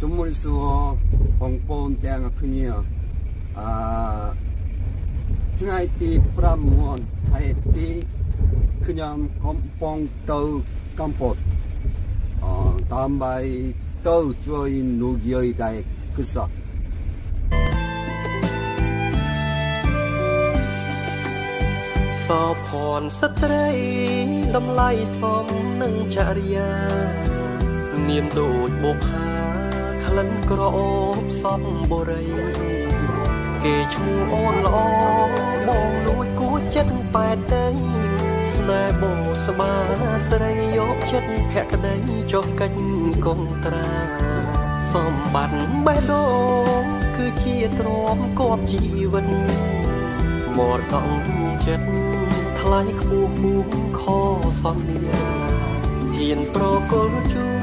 ជំនុំសួរបងប្អូនទាំងអស់គ្នាថ្ងៃទី5ខែ2ខ្ញុំកំពុងទៅកម្ពុជាដើម្បីទៅជួយលោកយាយដែលគឺសោះសោភ័ណ្ឌស្ត្រីតម្លៃសមនឹងចរិយានាមដូចបុប្ផាក្លិនក្រអូបសពបុរីគេឈ្មោះអូនល្អបងលួចគួចចិត្តប៉ែតដីស្នេហ៍បោស្បាស្រីយកចិត្តភក្តីចុះកិច្ចកងត្រាសម្បត្តិបេះដូងគឺជាទ្រព្យគប់ជីវិតមរតកចិត្តថ្លៃខ្ពស់ហួងខសន្យាហ៊ានប្រគល់ជូ